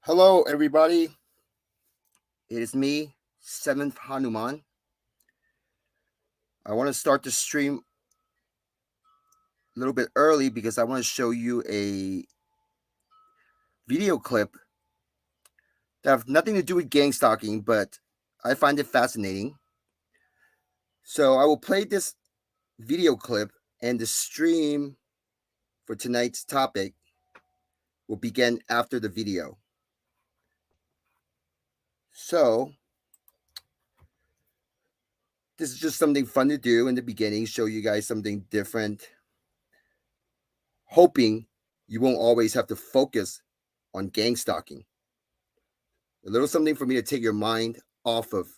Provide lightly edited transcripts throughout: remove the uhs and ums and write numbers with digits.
Hello, everybody. It is me, 7th Hanuman. I want to start the stream a little bit early because I want to show you a video clip that has nothing to do with gang stalking, but I find it fascinating. So I will play this video clip, and the stream for tonight's topic will begin after the video. So this is just something fun to do in the beginning, show you guys something different, hoping you won't always have to focus on gang stalking. A little something for me to take your mind off of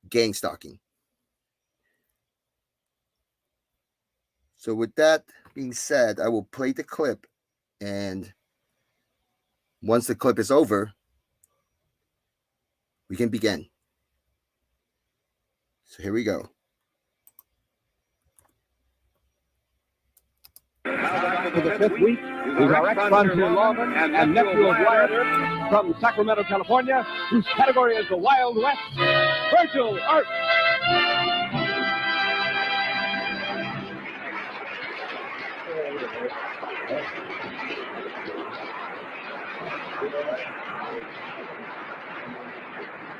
gang stalking. So with that being said, I will play the clip, and once the clip is over, we can begin. So here we go. For the fifth week, he's our ex-frontier lawman and nephew of Wyatt Earp from Sacramento, California, whose category is the Wild West, Virgil Earp.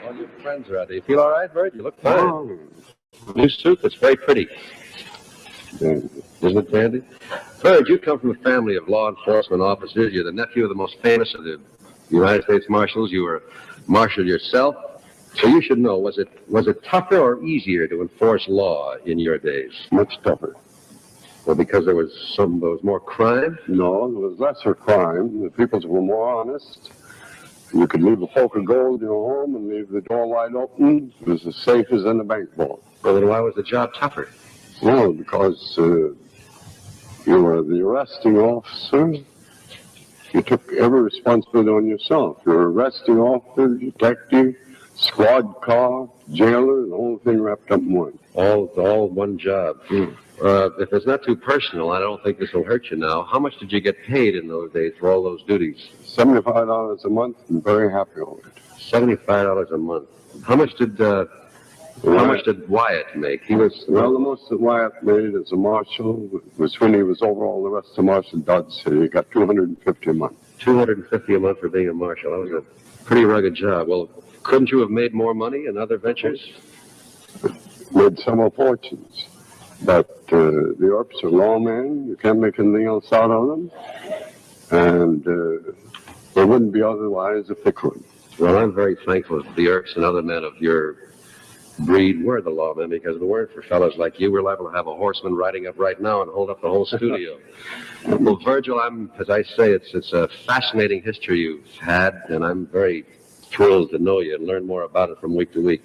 All your friends are out there. You feel all right, Virg? You look fine. New suit that's very pretty. Isn't it, Dandy? Virg, you come from a family of law enforcement officers. You're the nephew of the most famous of the United States Marshals. You were a marshal yourself. So you should know, was it tougher or easier to enforce law in your days? Much tougher. Well, because there was more crime? No, there was lesser crime. The people were more honest. You could leave a folk of gold in your home and leave the door wide open. It was as safe as in a bank vault. Well, then why was the job tougher? Well, because you were the arresting officer. You took every responsibility on yourself. You're arresting officer, detective, squad car, jailer, the whole thing wrapped up in one. All one job. If it's not too personal, I don't think this will hurt you now. How much did you get paid in those days for all those duties? $75 a month. I'm very happy with it. $75 a month. How much did Wyatt make? He was the most that Wyatt made as a marshal was when he was over all the rest of Marshal Dodge City. He got $250 a month. $250 a month for being a marshal. That was a pretty rugged job. Well, couldn't you have made more money in other ventures? Made some fortunes. But the Earps are lawmen. You can't make anything else out of them. And they wouldn't be otherwise if they could. Well, I'm very thankful that the Earps and other men of your breed were the lawmen, because if it weren't for fellows like you, we're liable to have a horseman riding up right now and hold up the whole studio. Well, Virgil, as I say, it's a fascinating history you've had, and I'm very thrilled to know you and learn more about it from week to week.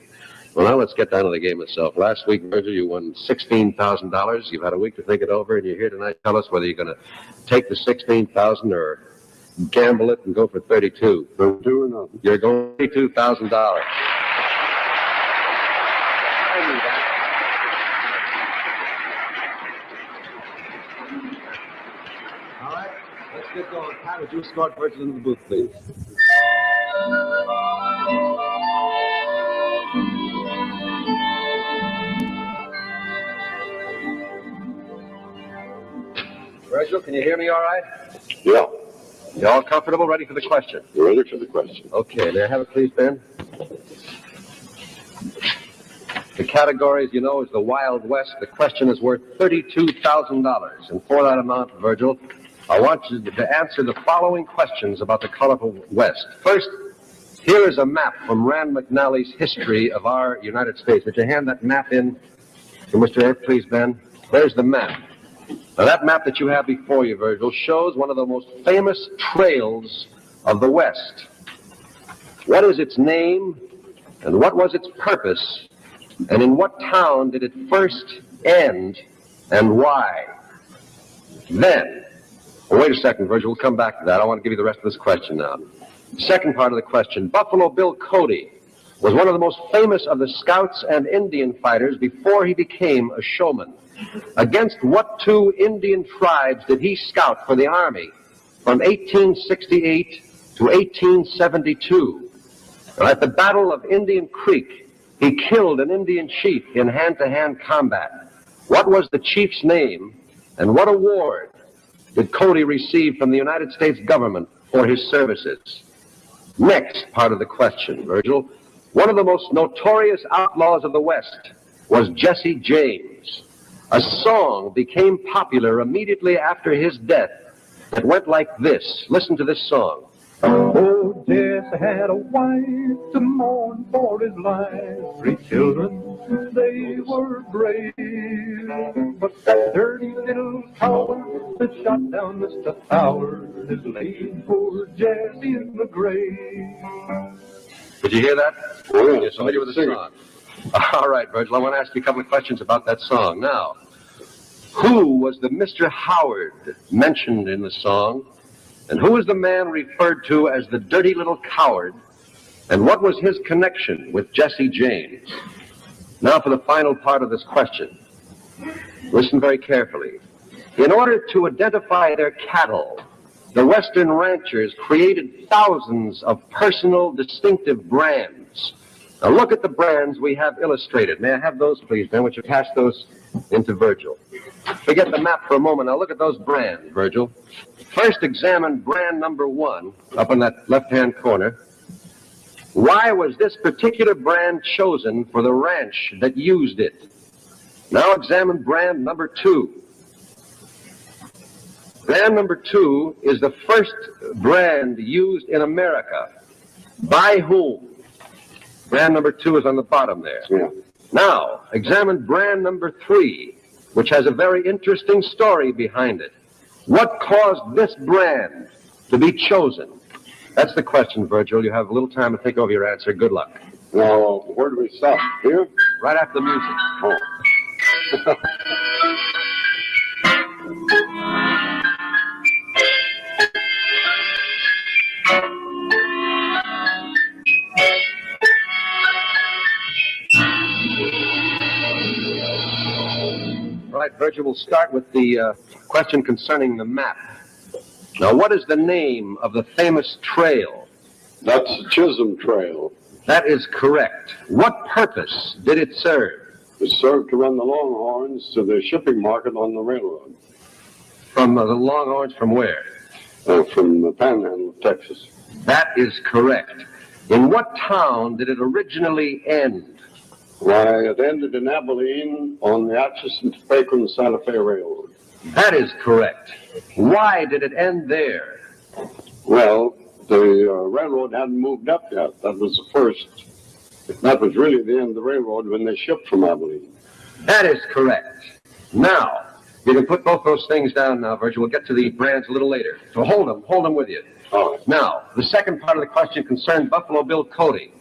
Well, now let's get down to the game itself. Last week, Virgil, you won $16,000. You've had a week to think it over, and you're here tonight to tell us whether you're going to take the $16,000 or gamble it and go for 32. 32 or nothing. You're going $32,000. All right, let's get going. Pat, would you escort Virgil into the booth, please? Virgil, can you hear me all right? Yeah. You all comfortable? Ready for the question? Ready for the question. Okay, may I have it, please, Ben? The category, as you know, is the Wild West. The question is worth $32,000. And for that amount, Virgil, I want you to answer the following questions about the colorful West. First, here is a map from Rand McNally's History of Our United States. Would you hand that map in to Mr. Earp, please, Ben? There's the map. Now, that map that you have before you, Virgil, shows one of the most famous trails of the West. What is its name, and what was its purpose, and in what town did it first end, and why? Then, wait a second, Virgil, we'll come back to that. I want to give you the rest of this question now. The second part of the question, Buffalo Bill Cody was one of the most famous of the Scouts and Indian fighters before he became a showman. Against what two Indian tribes did he scout for the Army from 1868 to 1872. At the Battle of Indian Creek, he killed an Indian chief in hand-to-hand combat. What was the chief's name, and what award did Cody receive from the United States government for his services? Next part of the question, Virgil. One of the most notorious outlaws of the West was Jesse James. A song became popular immediately after his death that went like this. Listen to this song. Oh, Jesse had a wife to mourn for his life. 3 children, they were brave. But that dirty little coward that shot down Mr. Howard has laid poor Jesse in the grave. Did you hear that? Oh, yeah. You're familiar with the song. All right, Virgil, I want to ask you a couple of questions about that song. Now, who was the Mr. Howard mentioned in the song? And who was the man referred to as the dirty little coward? And what was his connection with Jesse James? Now for the final part of this question. Listen very carefully. In order to identify their cattle, the Western ranchers created thousands of personal distinctive brands. Now look at the brands we have illustrated. May I have those, please, Ben? Would you pass those into Virgil? Forget the map for a moment. Now look at those brands, Virgil. First, examine brand number 1 up in that left-hand corner. Why was this particular brand chosen for the ranch that used it? Now examine brand number 2. Brand number 2 is the first brand used in America. By whom? Brand number 2 is on the bottom there. Yeah. Now, examine brand number 3, which has a very interesting story behind it. What caused this brand to be chosen? That's the question, Virgil. You have a little time to think over your answer. Good luck. Now, where do we stop? Here? Right after the music. Oh. Right, Virgil, we'll start with the question concerning the map. Now, what is the name of the famous trail? That's the Chisholm Trail. That is correct. What purpose did it serve? It served to run the Longhorns to the shipping market on the railroad. From the Longhorns from where? From the Panhandle of Texas. That is correct. In what town did it originally end? Why, it ended in Abilene on the Atchison, Topeka, and Santa Fe Railroad. That is correct. Why did it end there? Well, the railroad hadn't moved up yet. That was the first. That was really the end of the railroad when they shipped from Abilene. That is correct. Now, you can put both those things down now, Virgil. We'll get to the brands a little later. So hold them with you. All right. Now, the second part of the question concerned Buffalo Bill Cody.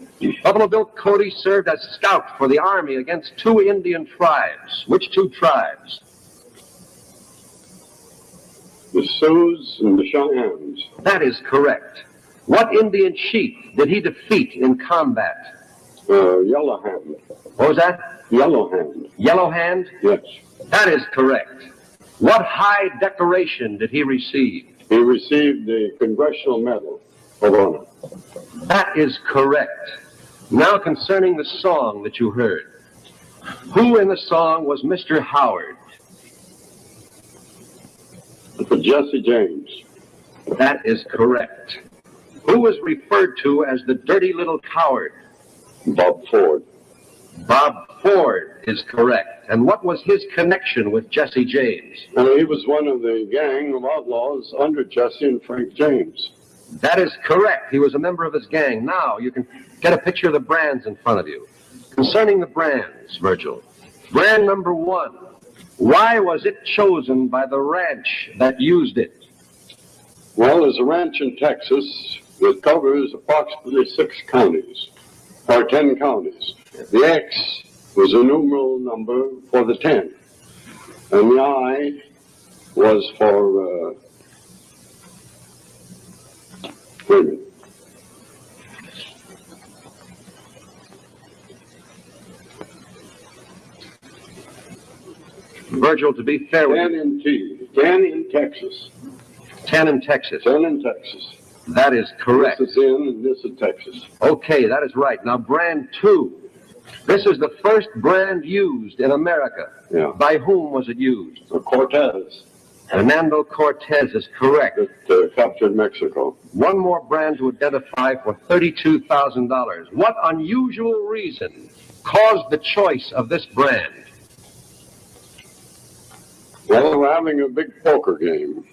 Buffalo Bill Cody served as scout for the Army against 2 Indian tribes. Which 2 tribes? The Sioux and the Cheyennes. That is correct. What Indian chief did he defeat in combat? Yellow Hand. What was that? Yellow Hand. Yellow Hand? Yes. That is correct. What high decoration did he receive? He received the Congressional Medal of Honor. That is correct. Now concerning the song that you heard. Who in the song was Mr. Howard? For Jesse James. That is correct. Who was referred to as the dirty little coward? Bob Ford. Bob Ford is correct. And what was his connection with Jesse James? Well, he was one of the gang of outlaws under Jesse and Frank James. That is correct. He was a member of his gang. Now you can get a picture of the brands in front of you. Concerning the brands, Virgil. Brand number 1. Why was it chosen by the ranch that used it? Well, there's a ranch in Texas that covers approximately 6 counties, or 10 counties. The X was a numeral number for the 10, and the I was for, wait a minute. Virgil, to be fair with 10 in T, 10 in Texas. 10 in Texas. 10 in Texas. That is correct. This is in, and this is Texas. Okay, that is right. Now, brand 2. This is the first brand used in America. Yeah. By whom was it used? The Cortez. Hernando Cortez is correct. That captured Mexico. One more brand to identify for $32,000. What unusual reason caused the choice of this brand? Well, they were having a big poker game.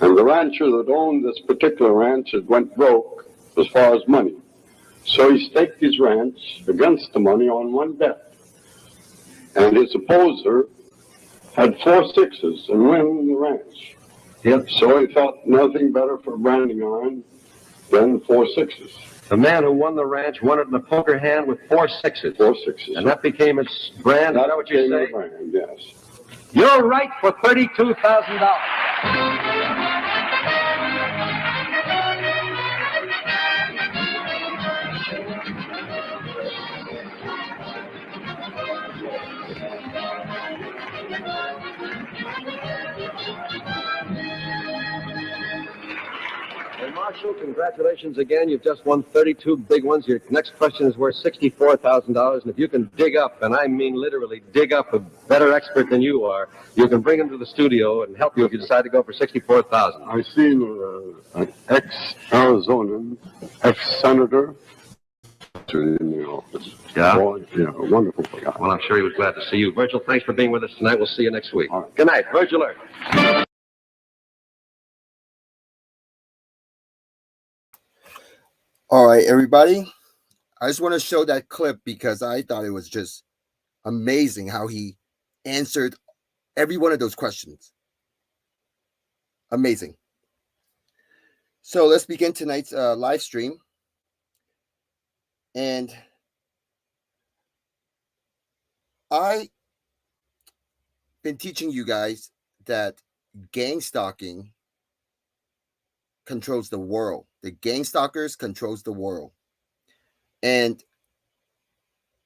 And the rancher that owned this particular ranch had went broke as far as money. So he staked his ranch against the money on one bet. And his opposer had 4 sixes and won the ranch. Yep. So he thought nothing better for branding iron than 4 sixes. The man who won the ranch won it in a poker hand with 4 sixes. 4 sixes. And that became its brand? Is that what you say? Brand, yes. You're right for $32,000. Well, Marshall, congratulations again. You've just won 32 big ones. Your next question is worth $64,000. And if you can dig up, and I mean literally dig up a better expert than you are, you can bring him to the studio and help you if you decide to go for $64,000. I seen an ex-Arizonan, ex-senator in the office. Yeah? Boy, yeah, a wonderful guy. Well, I'm sure he was glad to see you. Virgil, thanks for being with us tonight. We'll see you next week. All right. Good night. Virgil Earth. All right, everybody. I just want to show that clip because I thought it was just amazing how he answered every one of those questions. Amazing. So let's begin tonight's live stream. And I've been teaching you guys that gang stalking controls the world. The gang stalkers controls the world. And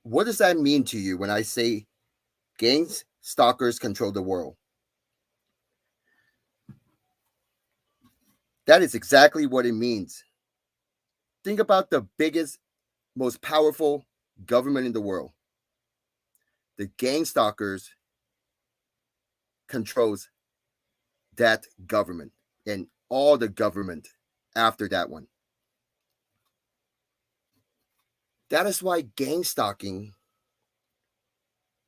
what does that mean to you when I say gang stalkers control the world? That is exactly what it means. Think about the biggest, most powerful government in the world. The gang stalkers controls that government and all the government after that one. That is why gang stalking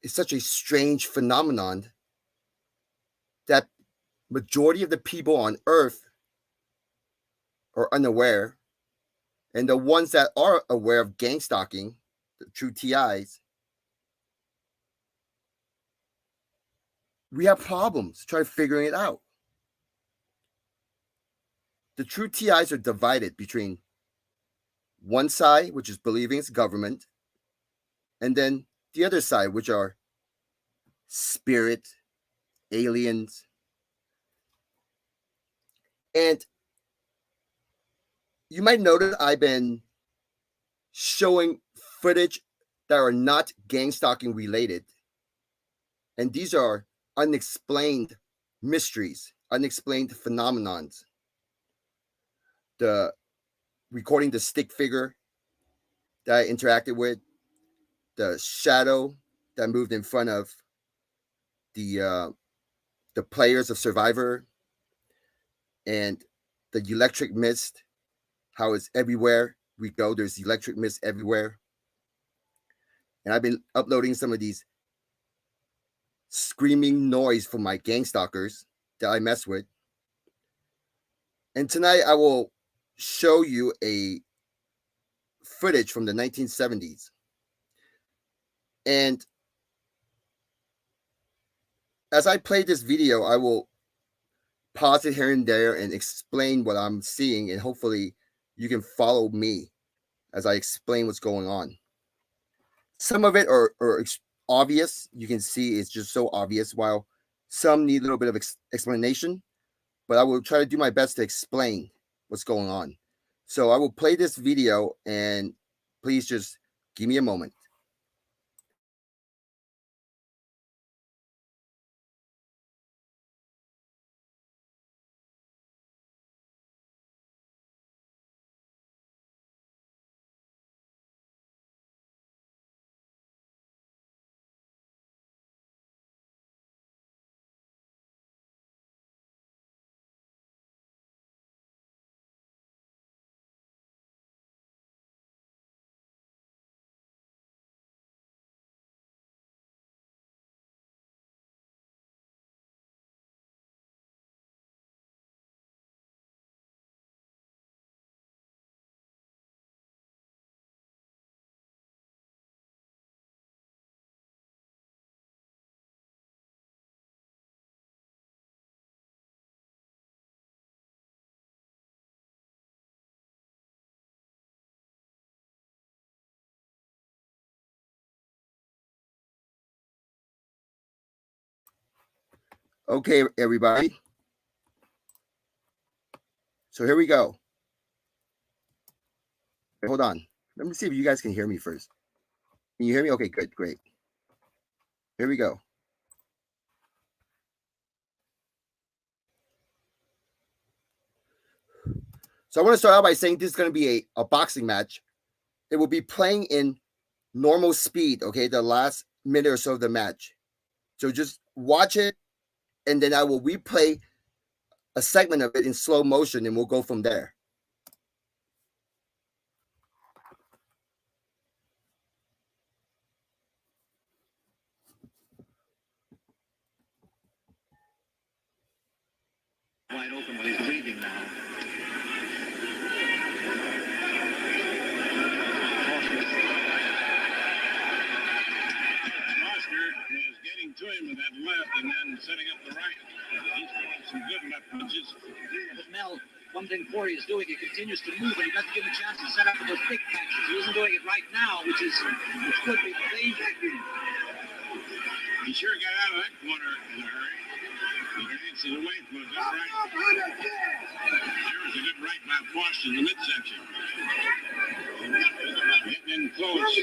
is such a strange phenomenon that majority of the people on earth are unaware, and the ones that are aware of gang stalking, the true TIs, we have problems trying to figuring it out. The true TIs are divided between one side, which is believing it's government, and then the other side, which are spirit, aliens. And you might notice I've been showing footage that are not gang stalking related. And these are unexplained mysteries, unexplained phenomenons. The recording the stick figure that I interacted with, the shadow that moved in front of the players of Survivor, and the electric mist, how it's everywhere we go. There's electric mist everywhere. And I've been uploading some of these screaming noise from my gang stalkers that I mess with. And tonight I will show you a footage from the 1970s. And as I play this video, I will pause it here and there and explain what I'm seeing, and hopefully you can follow me as I explain what's going on. Some of it are obvious. You can see it's just so obvious, while some need a little bit of explanation, but I will try to do my best to explain what's going on. So I will play this video, and please just give me a moment. Okay, everybody. So here we go. Hold on. Let me see if you guys can hear me first. Can you hear me? Okay, good, great. Here we go. So I want to start out by saying this is going to be a boxing match. It will be playing in normal speed, okay, the last minute or so of the match. So just watch it, and then I will replay a segment of it in slow motion, and we'll go from there. Wide open when he's breathing now. Foster is getting to him with that left and then setting up the right. He's throwing some good left punches. But Mel, one thing Corey is doing, he continues to move, and he doesn't give him a chance to set up those big punches. He isn't doing it right now, which could be dangerous. He sure got out of that corner in a hurry. It's away from a good right. There was a good right by Foster in the midsection. Getting in close. He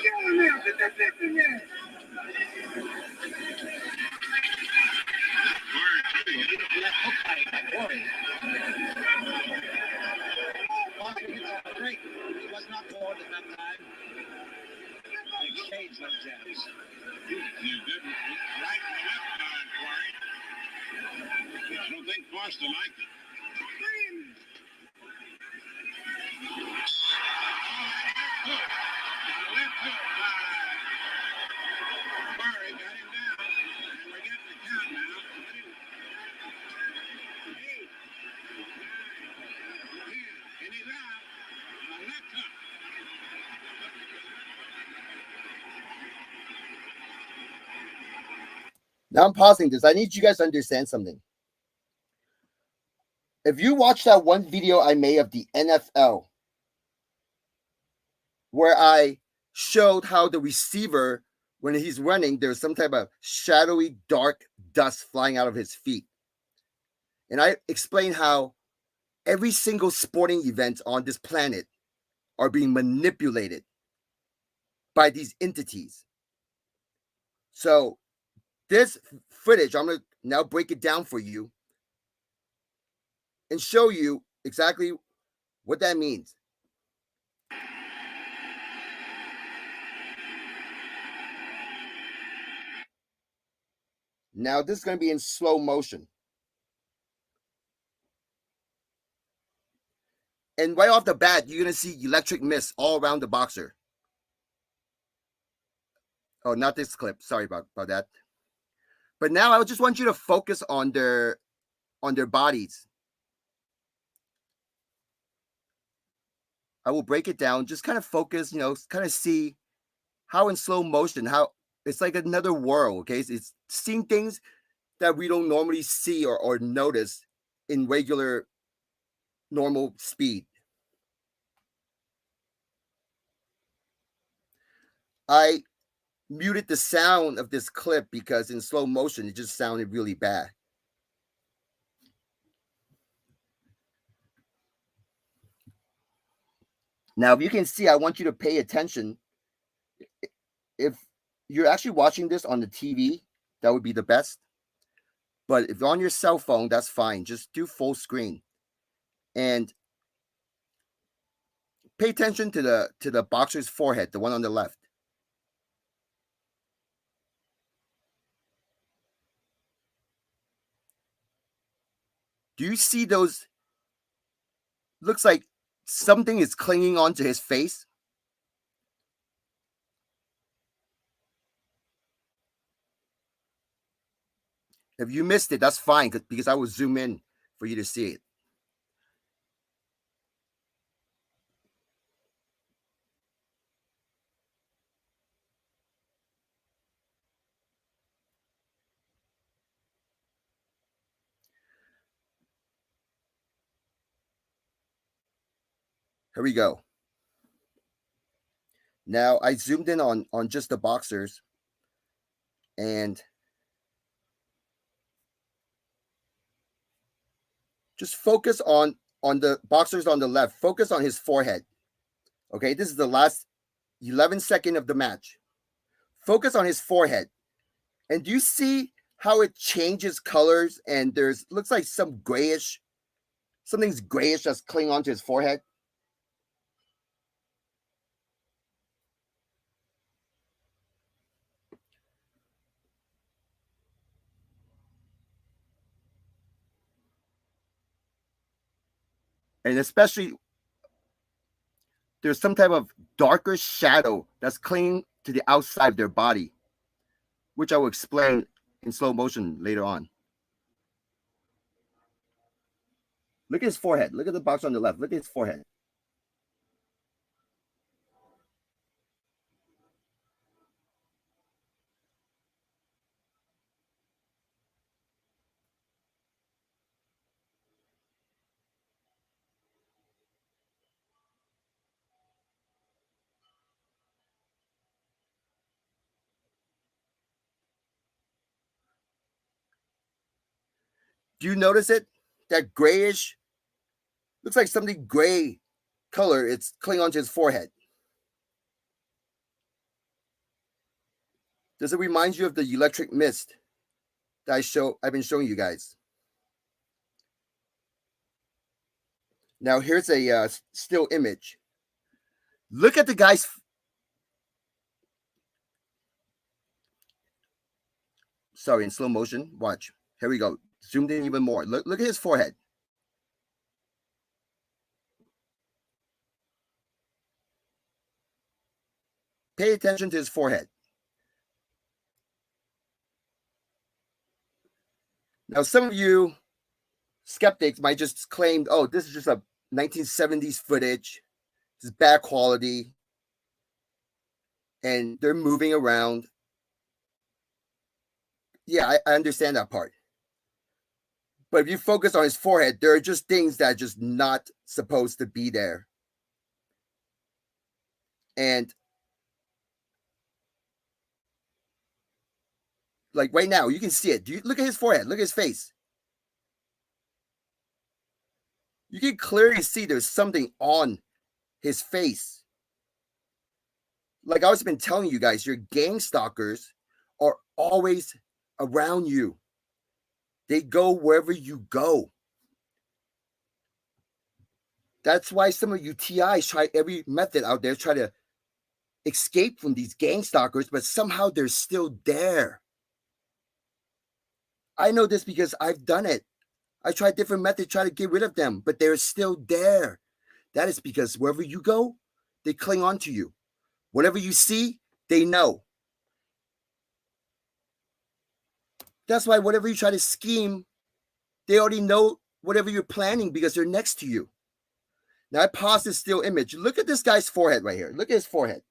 was not forward at that time. Exchange like jabs. You did right and left on Corey. I don't think Foster liked it. Left hook by Corey got him down, and we're getting the count now. 8, 9, 10, and he's out. On a left hook. Now I'm pausing this. I need you guys to understand something. If you watch that one video I made of the NFL, where I showed how the receiver, when he's running, there's some type of shadowy, dark dust flying out of his feet. And I explained how every single sporting event on this planet are being manipulated by these entities. So this footage, I'm going to now break it down for you and show you exactly what that means. Now this is going to be in slow motion. And right off the bat, you're going to see electric mist all around the boxer. Oh, not this clip. Sorry about that. But now I just want you to focus on their bodies. I will break it down. Just kind of focus, kind of see how in slow motion, how it's like another world, okay? It's seeing things that we don't normally see or notice in regular, normal speed. I muted the sound of this clip because in slow motion, it just sounded really bad. Now, if you can see, I want you to pay attention. If you're actually watching this on the TV, that would be the best. But if you're on your cell phone, that's fine. Just do full screen. And pay attention to the boxer's forehead, the one on the left. Do you see those? Looks like something is clinging onto his face. If you missed it, that's fine because I will zoom in for you to see it. Here we go. Now I zoomed in on just the boxers, and Just focus on the boxers on the left. Focus on his forehead. Okay, this is the last 11 seconds of the match. Focus on his forehead. And do you see how it changes colors and there's looks like something's grayish that's clinging onto his forehead? And especially there's some type of darker shadow that's clinging to the outside of their body, which I will explain in slow motion later on. Look at his forehead. Look at the box on the left. Look at his forehead. Do you notice it? That grayish looks like something gray color. It's clinging onto his forehead. Does it remind you of the electric mist that I've been showing you guys? Now here's a still image. Look at the guy's. Sorry, in slow motion. Watch. Here we go. Zoomed in even more. Look at his forehead. Pay attention to his forehead. Now, some of you skeptics might just claim, oh, this is just a 1970s footage. This is bad quality. And they're moving around. Yeah, I understand that part. But if you focus on his forehead, there are just things that are just not supposed to be there. And like right now, you can see it. Do you look at his forehead? Look at his face. You can clearly see there's something on his face. Like I've been telling you guys, your gang stalkers are always around you. They go wherever you go. That's why some of you TIs try every method out there, try to escape from these gang stalkers, but somehow they're still there. I know this because I've done it. I tried different methods, try to get rid of them, but they're still there. That is because wherever you go, they cling on to you. Whatever you see, they know. That's why whatever you try to scheme, they already know whatever you're planning because they're next to you. Now I paused this still image. Look at this guy's forehead right here. Look at his forehead.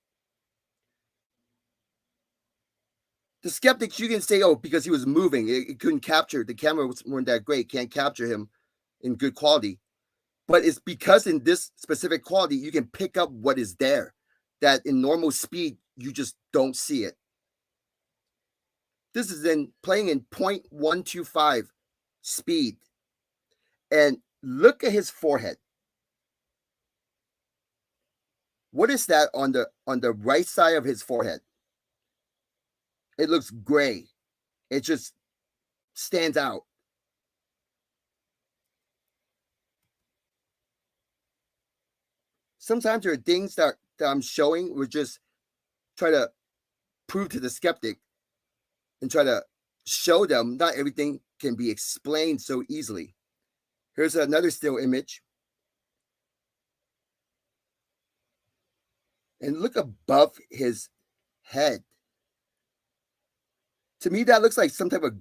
The skeptics, you can say, oh, because he was moving, it couldn't capture. The camera weren't that great, can't capture him in good quality. But it's because in this specific quality, you can pick up what is there that in normal speed, you just don't see it. This is playing in 0.125 speed. And look at his forehead. What is that on the right side of his forehead? It looks gray. It just stands out. Sometimes there are things that I'm showing, we just try to prove to the skeptic and try to show them not everything can be explained so easily. Here's another still image. And look above his head. To me, that looks like some type of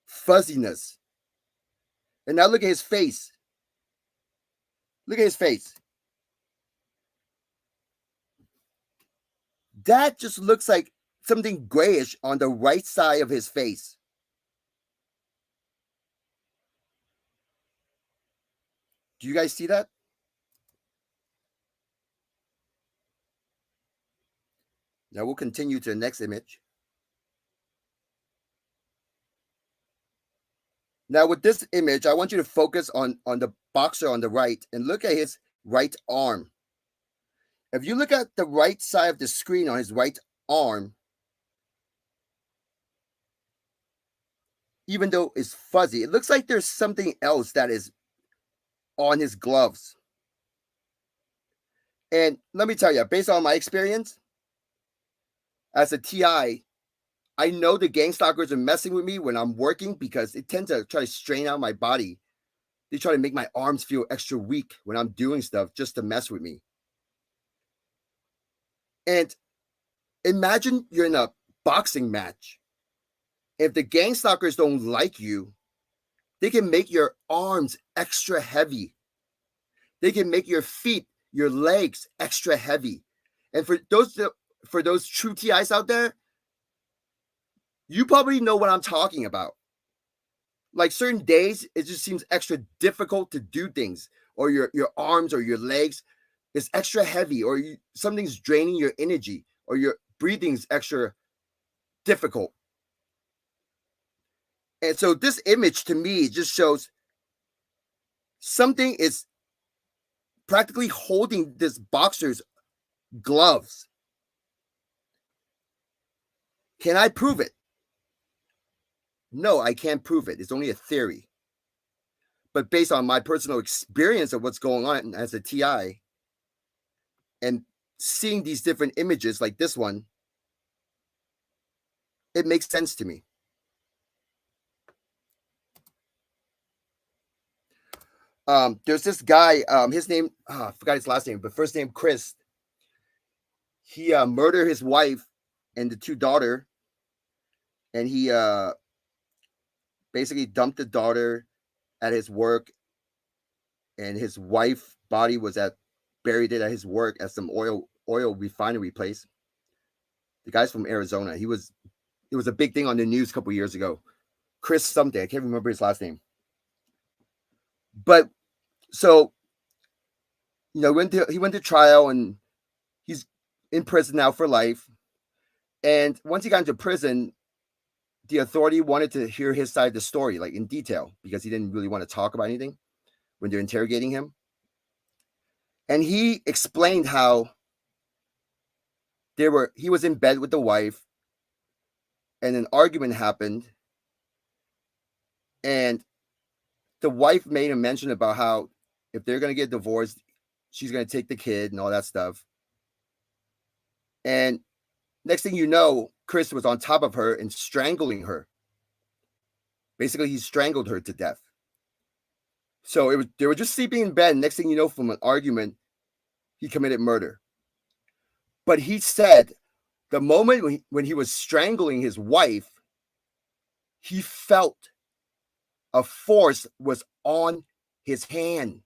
fuzziness. And now look at his face. Look at his face. That just looks like something grayish on the right side of his face. Do you guys see that? Now we'll continue to the next image. Now with this image, I want you to focus on the boxer on the right and look at his right arm. If you look at the right side of the screen on his right arm, even though it's fuzzy, it looks like there's something else that is on his gloves. And let me tell you, based on my experience as a TI, I know the gang stalkers are messing with me when I'm working because they tend to try to strain out my body. They try to make my arms feel extra weak when I'm doing stuff just to mess with me. And imagine you're in a boxing match. If the gang stalkers don't like you, they can make your arms extra heavy. They can make your feet, your legs extra heavy. And for those true TIs out there, you probably know what I'm talking about. Like certain days, it just seems extra difficult to do things, or your arms or your legs is extra heavy, or something's draining your energy, or your breathing's extra difficult. And so this image to me just shows something is practically holding this boxer's gloves. Can I prove it? No, I can't prove it. It's only a theory. But based on my personal experience of what's going on as a TI and seeing these different images like this one, it makes sense to me. There's this guy, his name, I forgot his last name, but first name Chris. He murdered his wife and the two daughter, and he basically dumped the daughter at his work, and his wife body was buried it at his work at some oil refinery place. The guy's from Arizona. It was a big thing on the news a couple years ago. Chris something, I can't remember his last name. But so, you know, he went to trial, and he's in prison now for life. And once he got into prison, the authority wanted to hear his side of the story, like in detail, because he didn't really want to talk about anything when they're interrogating him. And he explained how he was in bed with the wife, and an argument happened, and the wife made a mention about how if they're going to get divorced, she's going to take the kid and all that stuff. And next thing you know, Chris was on top of her and strangling her. Basically, he strangled her to death. So they were just sleeping in bed. And next thing you know, from an argument, he committed murder. But he said the moment when he was strangling his wife, he felt a force was on his hand.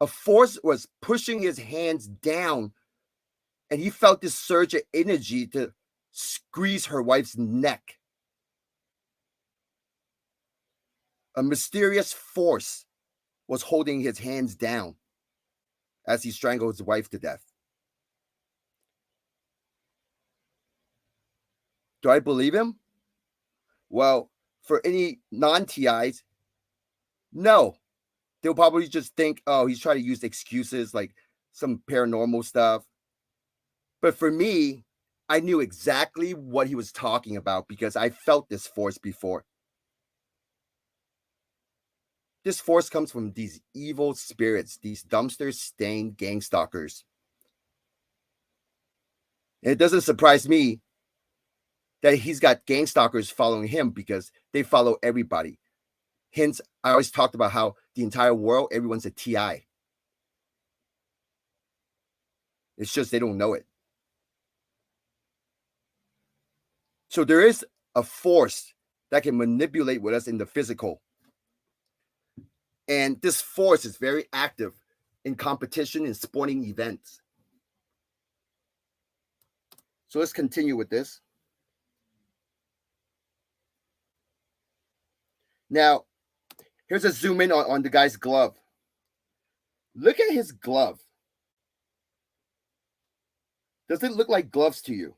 A force was pushing his hands down, and he felt this surge of energy to squeeze her wife's neck. A mysterious force was holding his hands down as he strangled his wife to death. Do I believe him? Well, for any non-TIs, no. They'll probably just think, oh, he's trying to use excuses like some paranormal stuff. But for me, I knew exactly what he was talking about because I felt this force before. This force comes from these evil spirits, these dumpster-stained gang stalkers. And it doesn't surprise me that he's got gang stalkers following him because they follow everybody. Hence, I always talked about how the entire world, everyone's a TI. It's just they don't know it. So there is a force that can manipulate with us in the physical. And this force is very active in competition and sporting events. So let's continue with this. Now, here's a zoom in on the guy's glove. Look at his glove. Does it look like gloves to you?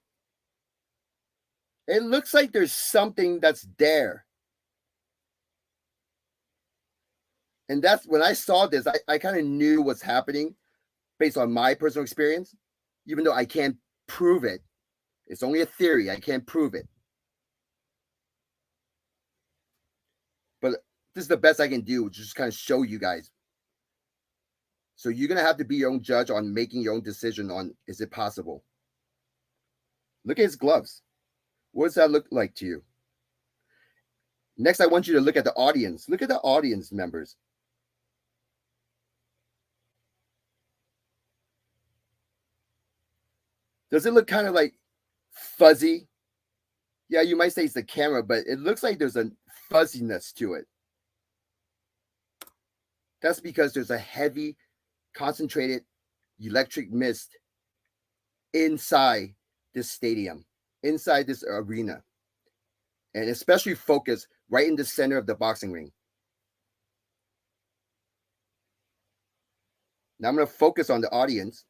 It looks like there's something that's there. And that's when I saw this, I kind of knew what's happening based on my personal experience, even though I can't prove it. It's only a theory. I can't prove it. But this is the best I can do, just kind of show you guys. So you're going to have to be your own judge on making your own decision on, is it possible? Look at his gloves. What does that look like to you? Next, I want you to look at the audience. Look at the audience members. Does it look kind of like fuzzy? Yeah, you might say it's the camera, but it looks like there's a fuzziness to it. That's because there's a heavy, concentrated electric mist inside this stadium, inside this arena, and especially focused right in the center of the boxing ring. Now I'm going to focus on the audience.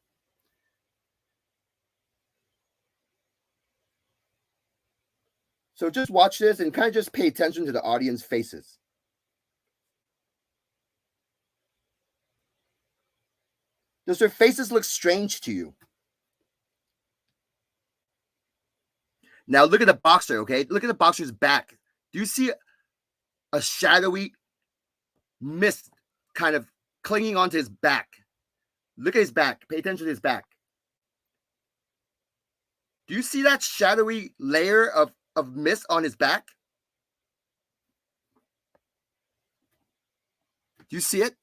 So just watch this and kind of just pay attention to the audience faces. Does their faces look strange to you? Now look at the boxer, okay? Look at the boxer's back. Do you see a shadowy mist kind of clinging onto his back? Look at his back. Pay attention to his back. Do you see that shadowy layer of mist on his back? Do you see it?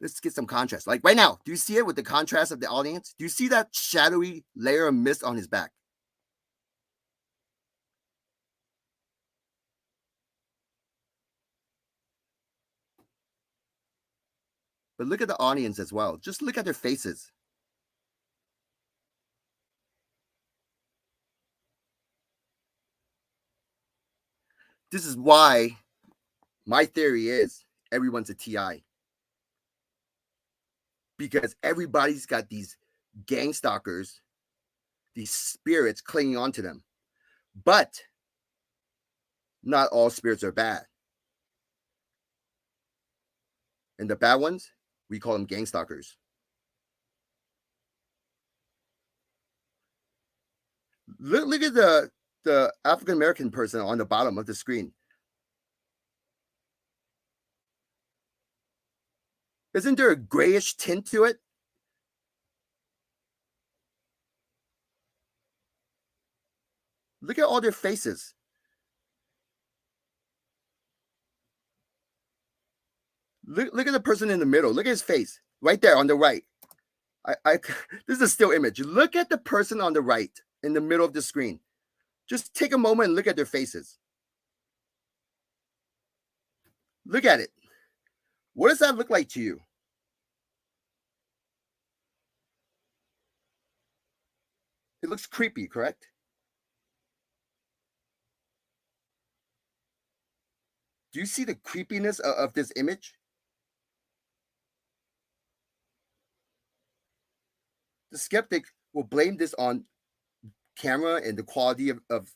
Let's get some contrast. Like right now, do you see it with the contrast of the audience? Do you see that shadowy layer of mist on his back? But look at the audience as well. Just look at their faces. This is why my theory is everyone's a TI. Because everybody's got these gang stalkers, these spirits clinging onto them. But not all spirits are bad. And the bad ones, we call them gang stalkers. Look at the African American person on the bottom of the screen. Isn't there a grayish tint to it? Look at all their faces. Look at the person in the middle. Look at his face right there on the right. This is a still image. Look at the person on the right in the middle of the screen. Just take a moment and look at their faces. Look at it. What does that look like to you? It looks creepy, correct? Do you see the creepiness of this image? The skeptic will blame this on camera and the quality of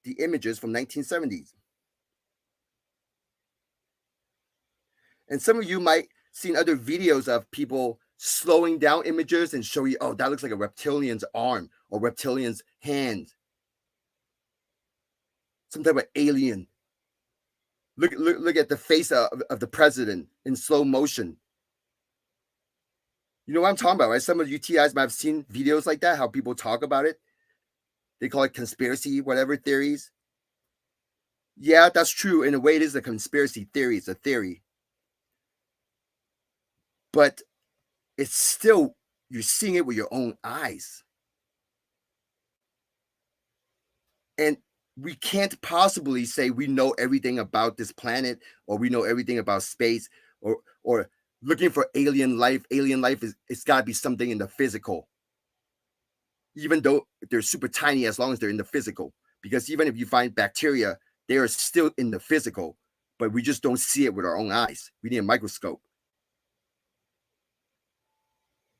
the images from 1970s. And some of you might seen other videos of people slowing down images and show you, oh, that looks like a reptilian's arm or reptilian's hand. Some type of alien. Look at the face of the president in slow motion. You know what I'm talking about, right? Some of you TIs might have seen videos like that, how people talk about it. They call it conspiracy, whatever theories. Yeah, that's true. In a way, it is a conspiracy theory. It's a theory. But it's still, you're seeing it with your own eyes. And we can't possibly say we know everything about this planet or we know everything about space or looking for alien life. Alien life it's got to be something in the physical. Even though they're super tiny, as long as they're in the physical. Because even if you find bacteria, they are still in the physical, but we just don't see it with our own eyes. We need a microscope.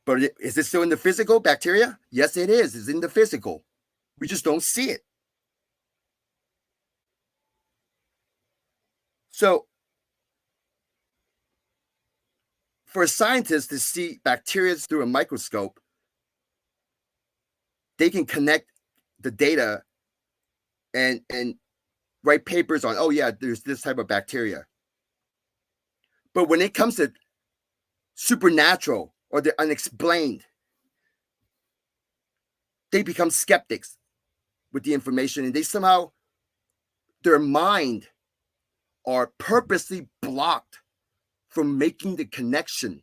But is it still in the physical, bacteria? Yes, it is. It's in the physical. We just don't see it. So for a scientist to see bacteria through a microscope, they can connect the data and write papers on, oh yeah, there's this type of bacteria. But when it comes to supernatural or the unexplained, they become skeptics with the information, and they somehow, their mind are purposely blocked from making the connection.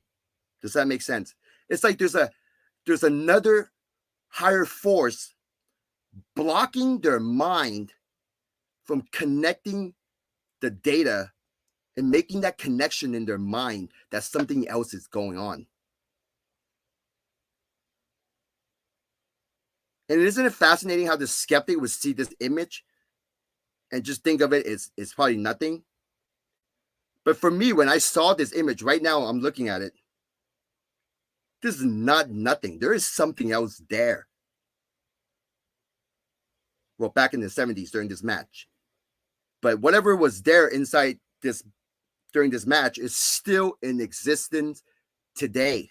Does that make sense? It's like there's another higher force blocking their mind from connecting the data and making that connection in their mind that something else is going on. And isn't it fascinating how the skeptic would see this image and just think of it as it's probably nothing? But for me, when I saw this image, right now I'm looking at it, this is not nothing. There is something else there. Well, back in the 70s during this match. But whatever was there inside this during this match is still in existence today.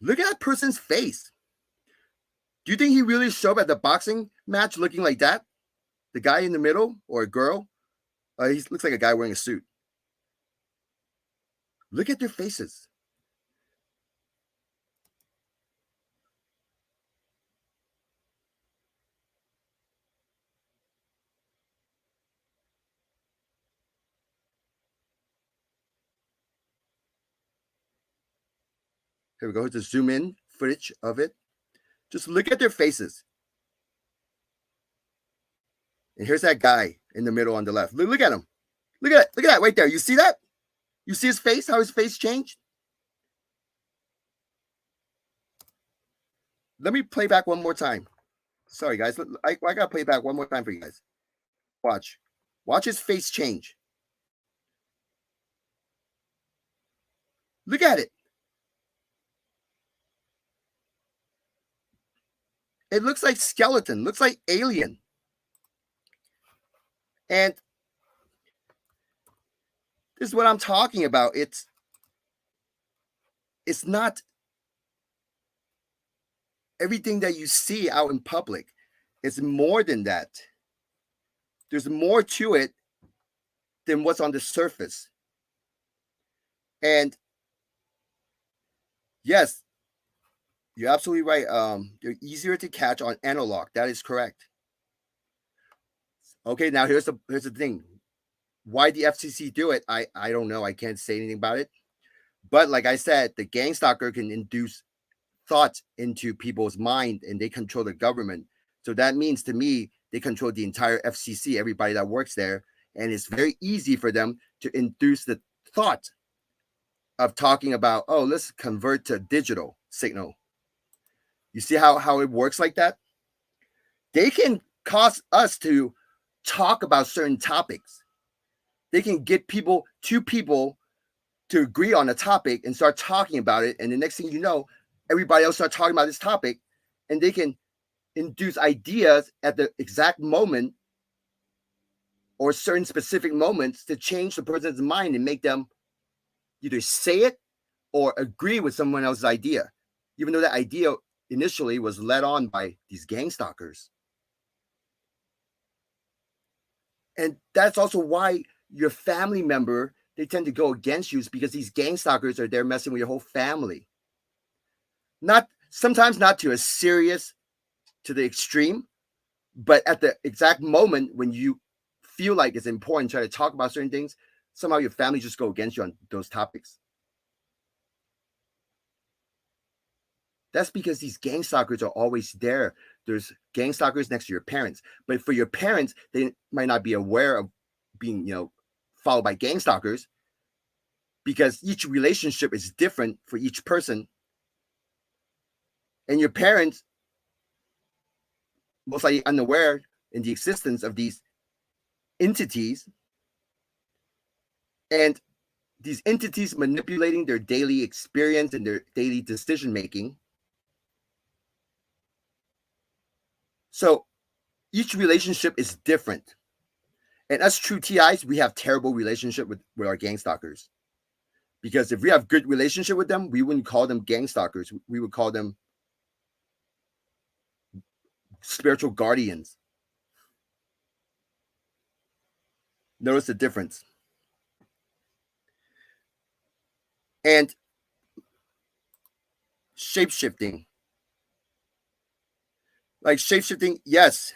Look at that person's face. Do you think he really showed up at the boxing match looking like that? The guy in the middle, or a girl? He looks like a guy wearing a suit. Look at their faces. Here we go. Just zoom in footage of it. Just look at their faces. And here's that guy in the middle on the left. Look at him. Look at that right there. You see that? You see his face? How his face changed? Let me play back one more time. Sorry, guys. I got to play back one more time for you guys. Watch. Watch his face change. Look at it. It looks like skeleton. Looks like alien. And this is what I'm talking about. It's not everything that you see out in public. It's more than that. There's more to it than what's on the surface. And yes, you're absolutely right. They're easier to catch on analog. That is correct. Okay, now here's the thing. Why the FCC do it, I don't know. I can't say anything about it. But like I said, the gang stalker can induce thoughts into people's mind, and they control the government. So that means to me, they control the entire FCC, everybody that works there. And it's very easy for them to induce the thought of talking about, oh, let's convert to digital signal. You see how it works like that? They can cause us to talk about certain topics. They can get two people to agree on a topic and start talking about it. And the next thing you know, everybody else start talking about this topic, and they can induce ideas at the exact moment or certain specific moments to change the person's mind and make them either say it or agree with someone else's idea, even though that idea initially was led on by these gang stalkers. And that's also why your family member, they tend to go against you, is because these gang stalkers are there messing with your whole family. Sometimes not to a serious, to the extreme, but at the exact moment when you feel like it's important to try to talk about certain things, somehow your family just go against you on those topics. That's because these gang stalkers are always there. There's gang stalkers next to your parents. But for your parents, they might not be aware of being, followed by gang stalkers, because each relationship is different for each person. And your parents, most likely unaware in the existence of these entities, and these entities manipulating their daily experience and their daily decision making. So each relationship is different. And us true TIs, we have terrible relationship with our gang stalkers. Because if we have good relationship with them, we wouldn't call them gang stalkers. We would call them spiritual guardians. Notice the difference. And shape-shifting. Like shape-shifting, yes.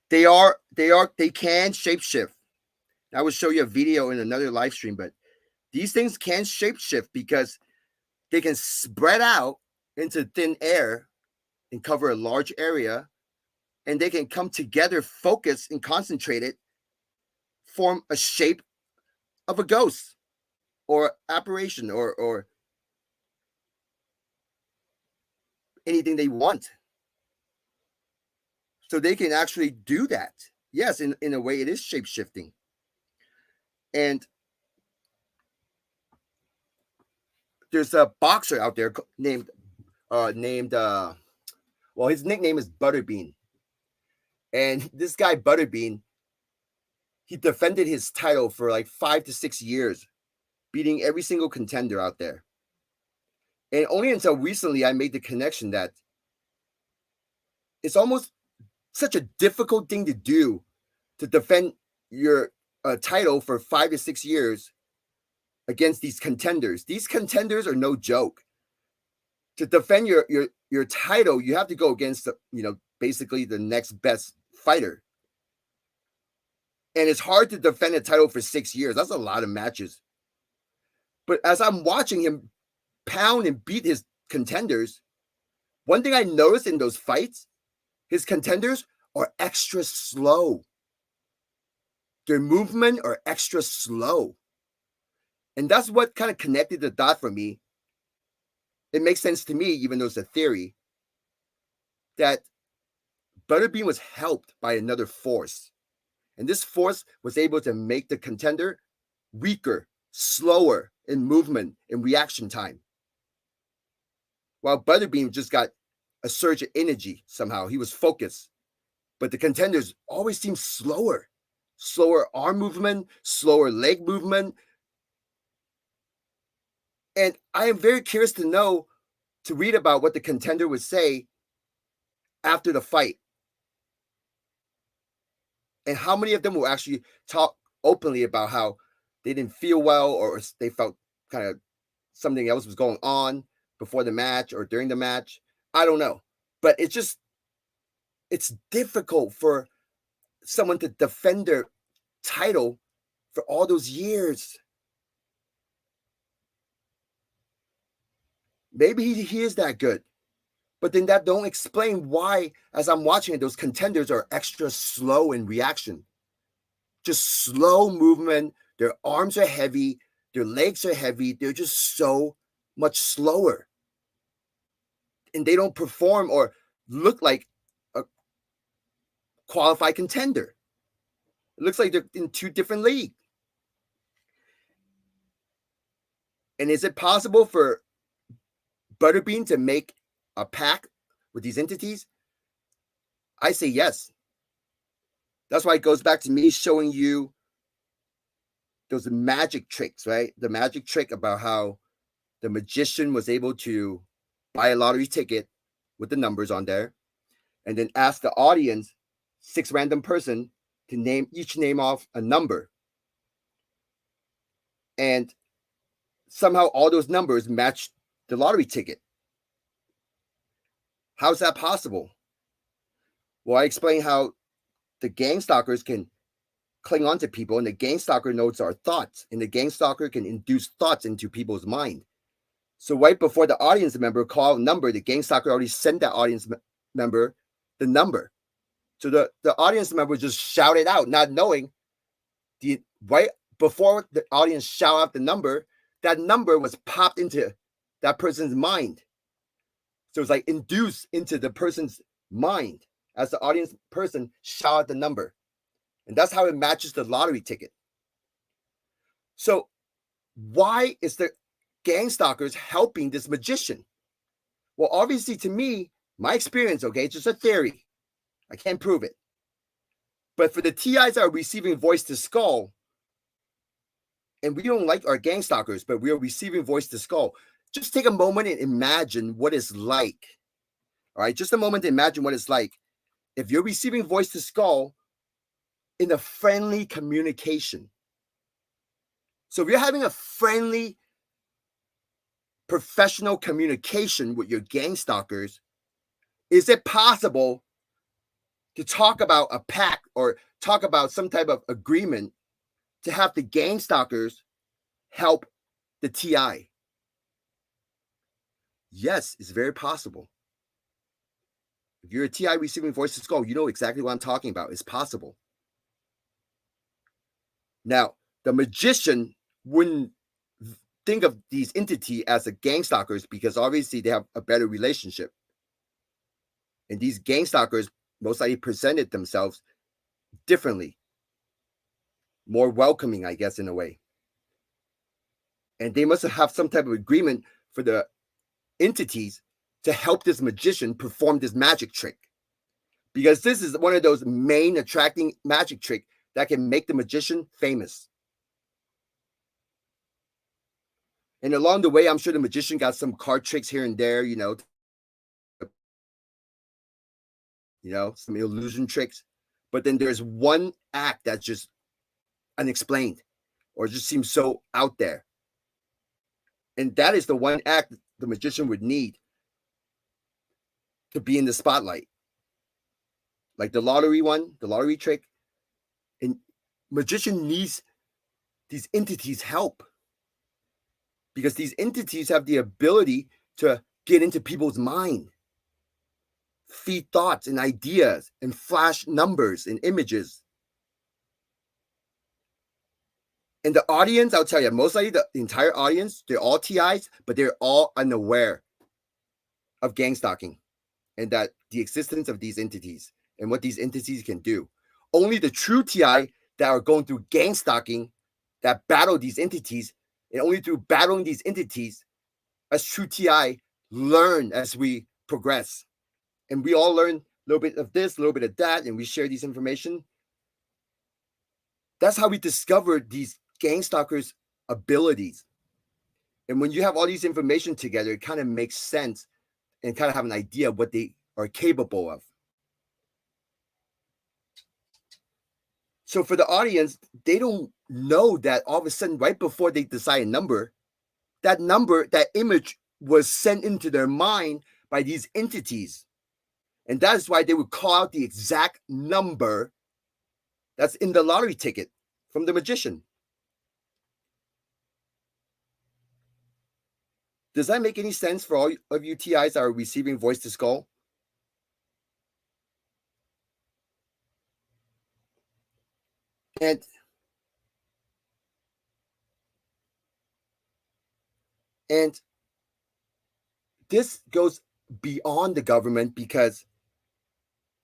They can shape-shift. I will show you a video in another live stream, but these things can shape-shift because they can spread out into thin air and cover a large area, and they can come together, focus, and concentrate it, form a shape of a ghost or apparition or anything they want. So they can actually do that. Yes, in a way, it is shape-shifting. And there's a boxer out there named well, his nickname is Butterbean. And this guy Butterbean, he defended his title for like 5 to 6 years, beating every single contender out there. And only until recently I made the connection that it's almost such a difficult thing to do to defend your title for 5 to 6 years against these contenders. These contenders are no joke. To defend your title, you have to go against basically the next best fighter. And it's hard to defend a title for 6 years. That's a lot of matches. But as I'm watching him pound and beat his contenders, one thing I noticed in those fights, his contenders are extra slow. Their movement are extra slow. And that's what kind of connected the dot for me. It makes sense to me, even though it's a theory, that Butterbean was helped by another force. And this force was able to make the contender weaker, slower in movement and reaction time. While Butterbean just got a surge of energy somehow. He was focused. But the contenders always seem slower. Slower arm movement, slower leg movement. And I am very curious to read about what the contender would say after the fight. And how many of them will actually talk openly about how they didn't feel well or they felt kind of something else was going on before the match or during the match. I don't know. But it's difficult for someone to defend their title for all those years. Maybe he is that good. But then that don't explain why, as I'm watching it, those contenders are extra slow in reaction. Just slow movement. Their arms are heavy. Their legs are heavy. They're just so much slower. And they don't perform or look like a qualified contender. It looks like they're in two different leagues. And is it possible for Butterbean to make a pact with these entities? I say yes. That's why it goes back to me showing you those magic tricks, right? The magic trick about how the magician was able to buy a lottery ticket with the numbers on there and then ask the audience, 6 random person, to name off a number. And somehow all those numbers match the lottery ticket. How's that possible? Well, I explained how the gang stalkers can cling on to people, and the gang stalker knows our thoughts, and the gang stalker can induce thoughts into people's mind. So right before the audience member called a number, the gang stalker already sent that audience member the number. So the audience member just shouted out, not knowing right before the audience shout out the number, that number was popped into that person's mind. So it's like induced into the person's mind as the audience person shout out the number. And that's how it matches the lottery ticket. So why is the gang stalkers helping this magician? Well, obviously to me, my experience, okay, it's just a theory. I can't prove it. But for the TIs that are receiving voice to skull, and we don't like our gang stalkers, but we are receiving voice to skull, just take a moment and imagine what it's like. All right, just a moment to imagine what it's like if you're receiving voice to skull in a friendly communication. So if you're having a friendly, professional communication with your gang stalkers, is it possible to talk about a pact or talk about some type of agreement to have the gang stalkers help the TI? Yes, it's very possible. If you're a TI receiving voice to skull, you know exactly what I'm talking about. It's possible. Now, the magician wouldn't think of these entities as the gang stalkers because obviously they have a better relationship. And these gang stalkers most likely presented themselves differently, more welcoming, I guess, in a way. And they must have some type of agreement for the entities to help this magician perform this magic trick. Because this is one of those main attracting magic trick that can make the magician famous. And along the way, I'm sure the magician got some card tricks here and there, some illusion tricks. But then there's one act that's just unexplained or just seems so out there. And that is the one act the magician would need to be in the spotlight. Like the lottery one, the lottery trick. And magician needs these entities' help because these entities have the ability to get into people's mind, feed thoughts and ideas, and flash numbers and images. And the audience, I'll tell you, most likely the entire audience, they're all TIs, but they're all unaware of gang stalking and that the existence of these entities and what these entities can do. Only the true TI that are going through gang stalking, that battle these entities, and only through battling these entities, as true TI, learn as we progress. And we all learn a little bit of this, a little bit of that, and we share these information. That's how we discovered these gang stalkers' abilities. And when you have all these information together, it kind of makes sense and kind of have an idea of what they are capable of. So for the audience, they don't know that all of a sudden, right before they decide a number, that image was sent into their mind by these entities. And that is why they would call out the exact number that's in the lottery ticket from the magician. Does that make any sense for all of you TIs that are receiving voice to skull? And this goes beyond the government because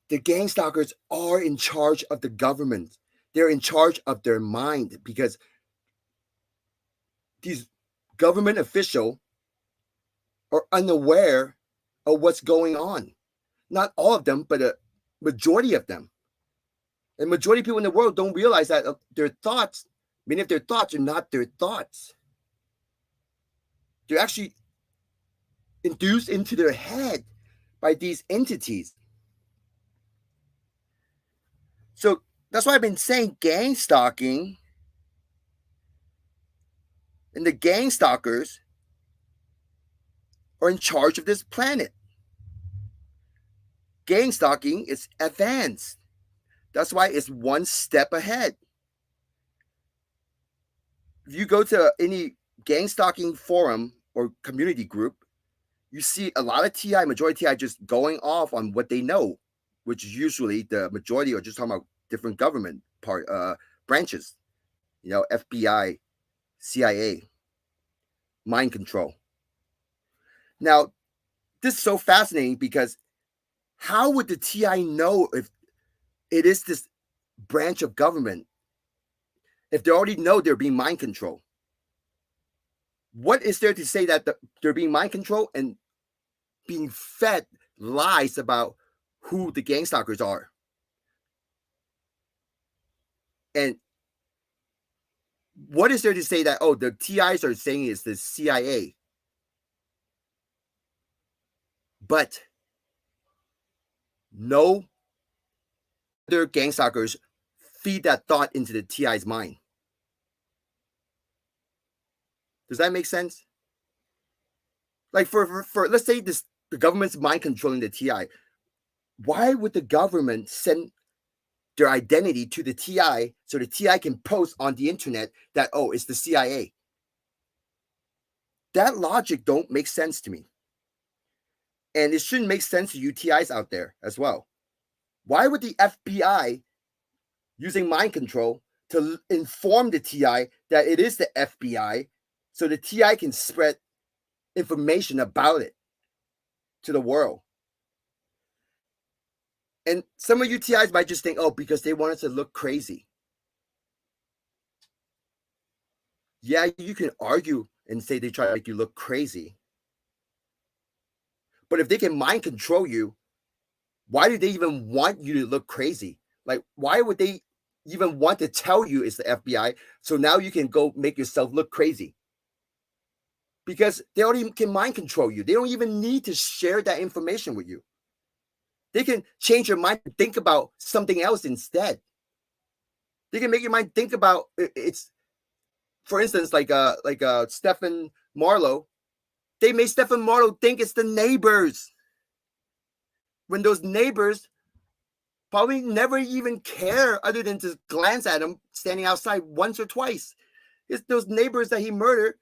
the gang stalkers are in charge of the government. They're in charge of their mind because these government officials are unaware of what's going on. Not all of them, but a majority of them. And majority of people in the world don't realize that their thoughts, many of their thoughts are not their thoughts. They're actually induced into their head by these entities. So that's why I've been saying gang stalking and the gang stalkers are in charge of this planet. Gang stalking is advanced. That's why it's one step ahead. If you go to any gang stalking forum or community group, you see a lot of TI, majority TI, just going off on what they know, which is usually the majority are just talking about different government branches, FBI, CIA, mind control. Now, this is so fascinating because how would the TI know if it is this branch of government if they already know they're being mind controlled? What is there to say that they're being mind controlled and being fed lies about who the gang stalkers are? And what is there to say that, oh, the TIs are saying it's the CIA? But no other gang stalkers feed that thought into the TI's mind. Does that make sense? Like for let's say the government's mind controlling the TI. Why would the government send their identity to the TI so the TI can post on the internet that, oh, it's the CIA? That logic don't make sense to me. And it shouldn't make sense to you TIs out there as well. Why would the FBI using mind control to inform the TI that it is the FBI so the TI can spread information about it to the world? And some of you TIs might just think, oh, because they wanted to look crazy. Yeah, you can argue and say they try to make you look crazy. But if they can mind control you, why do they even want you to look crazy? Like, why would they even want to tell you it's the FBI so now you can go make yourself look crazy? Because they already can mind control you. They don't even need to share that information with you. They can change your mind to think about something else instead. They can make your mind think about it's, for instance, like Stephen Marlowe. They made Stephen Marlowe think it's the neighbors, when those neighbors probably never even care other than to glance at him standing outside once or twice. It's those neighbors that he murdered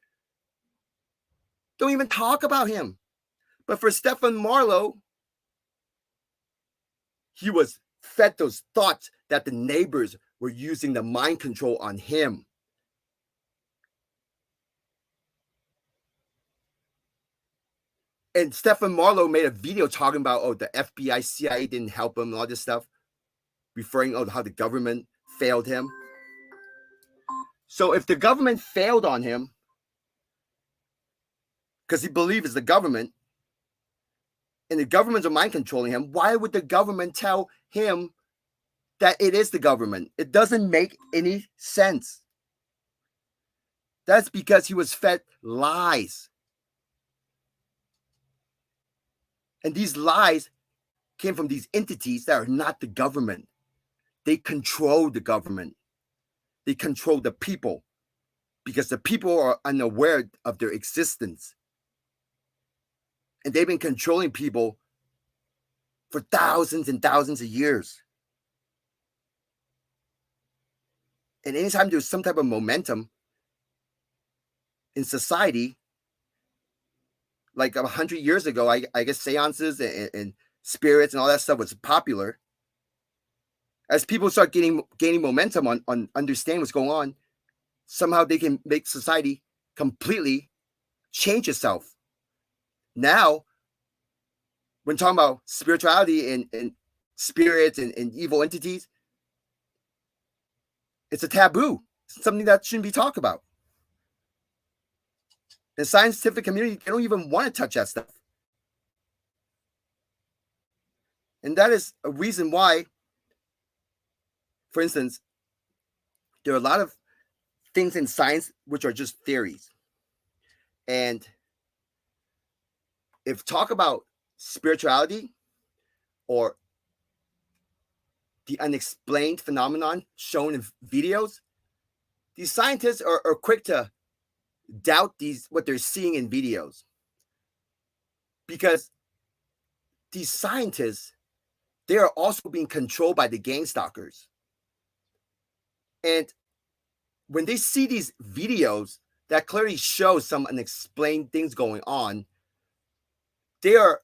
don't even talk about him. But for Stephen Marlowe, he was fed those thoughts that the neighbors were using the mind control on him. And Stephen Marlowe made a video talking about, oh, the FBI, CIA didn't help him and all this stuff, referring to how the government failed him. So if the government failed on him, because he believes it's the government, and the governments are mind controlling him, why would the government tell him that it is the government? It doesn't make any sense. That's because he was fed lies. And these lies came from these entities that are not the government. They control the government. They control the people because the people are unaware of their existence. And they've been controlling people for thousands and thousands of years. And anytime there's some type of momentum in society, like 100 years ago, I guess seances and spirits and all that stuff was popular. As people start gaining momentum on understanding what's going on, somehow they can make society completely change itself. Now, when talking about spirituality and spirits and evil entities, it's a taboo. It's something that shouldn't be talked about. The scientific community, they don't even want to touch that stuff. And that is a reason why, for instance, there are a lot of things in science which are just theories. And if talk about spirituality or the unexplained phenomenon shown in videos, these scientists are quick to doubt what they're seeing in videos, because these scientists, they are also being controlled by the gang stalkers. And when they see these videos that clearly show some unexplained things going on, they are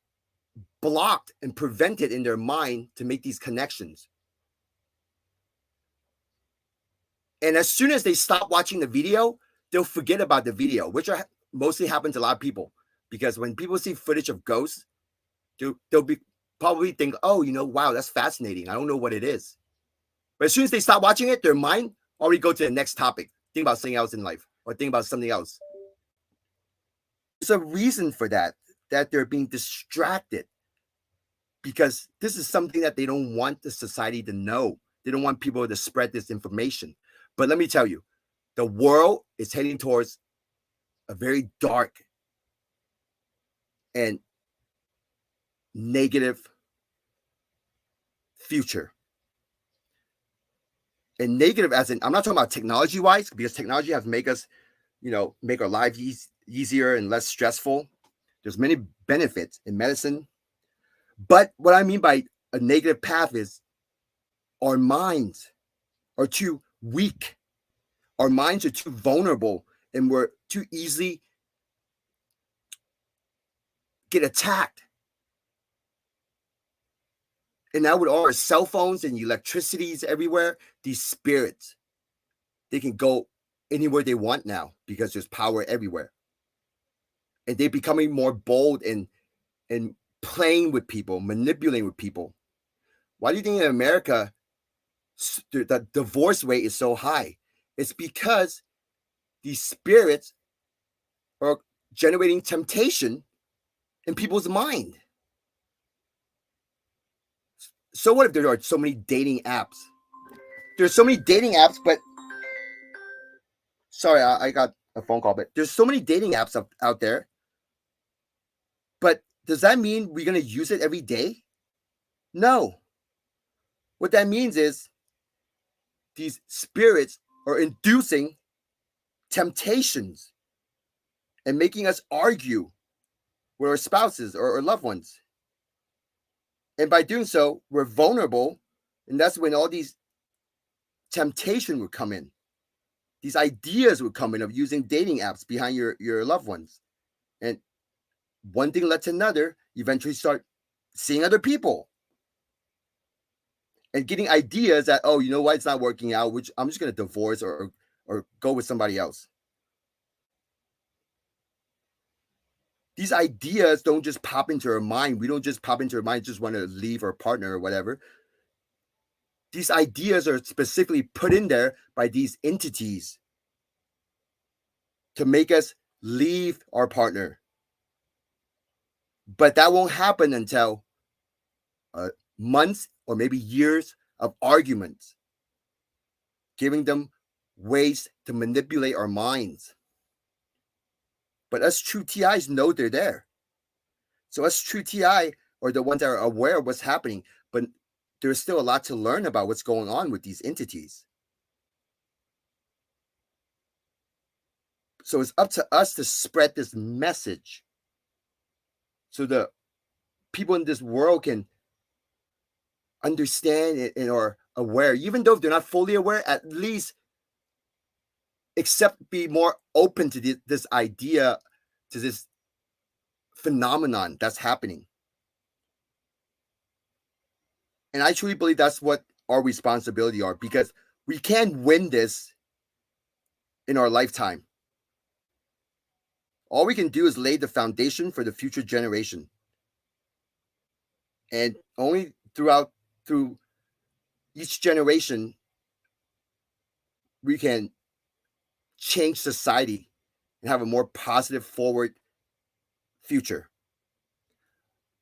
blocked and prevented in their mind to make these connections. And as soon as they stop watching the video, they'll forget about the video, which mostly happens to a lot of people. Because when people see footage of ghosts, they'll be probably think, oh, wow, that's fascinating. I don't know what it is. But as soon as they stop watching it, their mind already go to the next topic. Think about something else in life or think about something else. There's a reason for that they're being distracted, because this is something that they don't want the society to know. They don't want people to spread this information. But let me tell you, the world is heading towards a very dark and negative future. And negative as in, I'm not talking about technology wise, because technology has make us, make our lives easier and less stressful. There's many benefits in medicine. But what I mean by a negative path is our minds are too weak. Our minds are too vulnerable, and we're too easily get attacked. And now with all our cell phones and electricities everywhere, these spirits, they can go anywhere they want now because there's power everywhere. And they're becoming more bold and playing with people, manipulating with people. Why do you think in America the divorce rate is so high? It's because these spirits are generating temptation in people's mind. So what if there are so many dating apps? There's so many dating apps, but sorry, I got a phone call, but there's so many dating apps out there. But does that mean we're going to use it every day? No. What that means is these spirits are inducing temptations and making us argue with our spouses or loved ones. And by doing so, we're vulnerable. And that's when all these temptation would come in. These ideas would come in of using dating apps behind your loved ones. And one thing led to another, eventually start seeing other people and getting ideas that, oh, you know what, it's not working out, which I'm just going to divorce or go with somebody else. These ideas don't just pop into our mind. We don't just pop into our mind, just want to leave our partner or whatever. These ideas are specifically put in there by these entities to make us leave our partner. But that won't happen until months or maybe years of arguments, giving them ways to manipulate our minds. But us true TIs know they're there. So us true TI are the ones that are aware of what's happening, but there's still a lot to learn about what's going on with these entities. So it's up to us to spread this message so the people in this world can understand and are aware, even though if they're not fully aware, at least be more open to this idea, to this phenomenon that's happening. And I truly believe that's what our responsibility are, because we can't win this in our lifetime. All we can do is lay the foundation for the future generation. And only through each generation, we can change society and have a more positive forward future.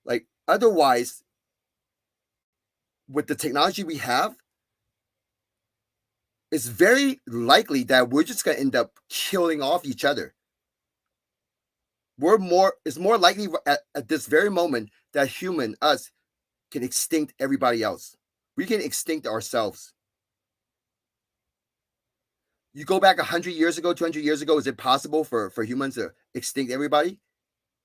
Like otherwise, with the technology we have, it's very likely that we're just going to end up killing off each other. It's more likely at this very moment that us can extinct everybody else. We can extinct ourselves. You go back 100 years ago, 200 years ago, is it possible for humans to extinct everybody?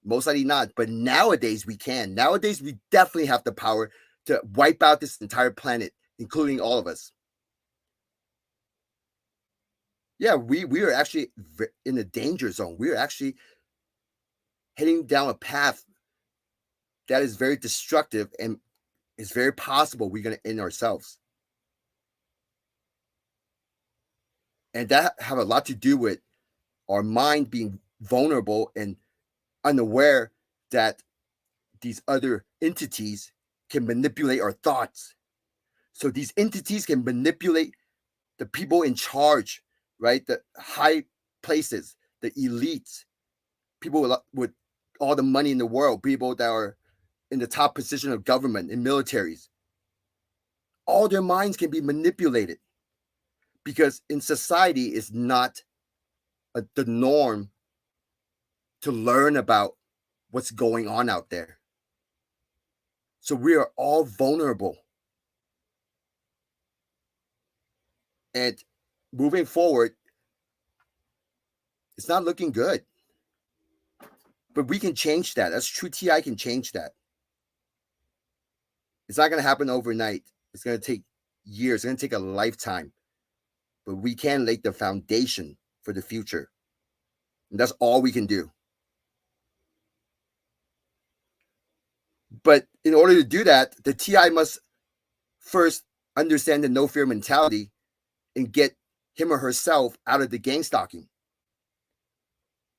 Most likely not. But nowadays we can. Nowadays we definitely have the power to wipe out this entire planet, including all of us. Yeah, we are actually in the danger zone. We are actually heading down a path that is very destructive, and it's very possible we're going to end ourselves. And that have a lot to do with our mind being vulnerable and unaware that these other entities can manipulate our thoughts. So these entities can manipulate the people in charge, right? The high places, the elites, people with all the money in the world, people that are in the top position of government, in militaries. All their minds can be manipulated. because in society it's not the norm to learn about what's going on out there. So we are all vulnerable. And moving forward, it's not looking good. But we can change that. That's true. TI can change that. It's not going to happen overnight. It's going to take years. It's going to take a lifetime. But we can lay the foundation for the future. And that's all we can do. But in order to do that, the TI must first understand the no fear mentality and get him or herself out of the gang stalking.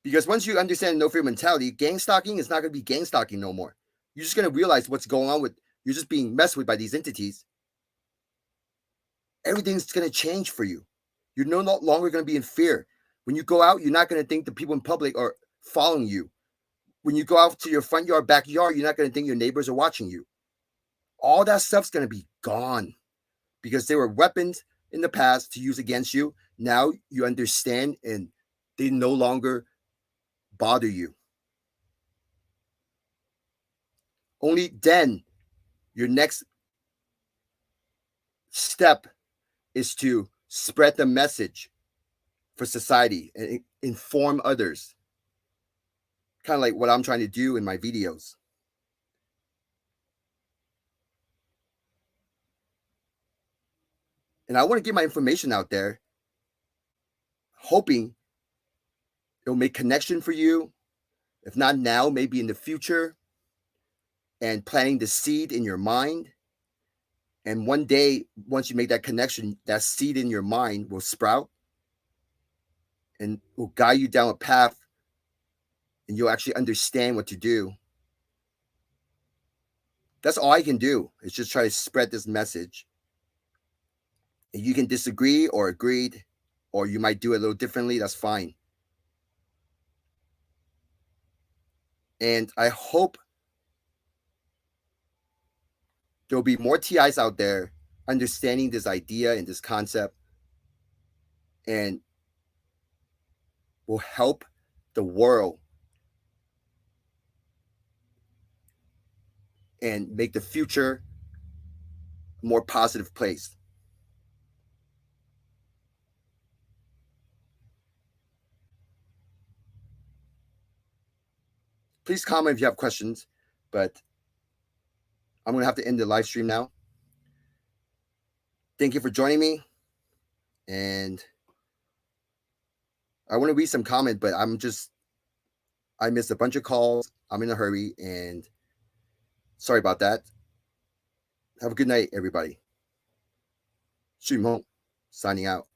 Because once you understand no fear mentality, gang stalking is not going to be gang stalking no more. You're just going to realize what's going on with, you're just being messed with by these entities. Everything's going to change for you. You're no longer going to be in fear. When you go out, you're not going to think the people in public are following you. When you go out to your front yard, backyard, you're not going to think your neighbors are watching you. All that stuff's going to be gone because they were weapons in the past to use against you. Now you understand and they no longer bother you. Only then your next step is to spread the message for society and inform others. Kind of like what I'm trying to do in my videos. And I want to get my information out there, hoping it'll make connection for you. If not now, maybe in the future. And planting the seed in your mind. And one day, once you make that connection, that seed in your mind will sprout and will guide you down a path, and you'll actually understand what to do. That's all I can do, is just try to spread this message. And you can disagree or agree, or you might do it a little differently. That's fine. And I hope there'll be more TIs out there understanding this idea and this concept, and will help the world and make the future a more positive place. Please comment if you have questions, but I'm going to have to end the live stream now. Thank you for joining me. And I want to read some comment, but I missed a bunch of calls. I'm in a hurry, and sorry about that. Have a good night, everybody. Stream home, signing out.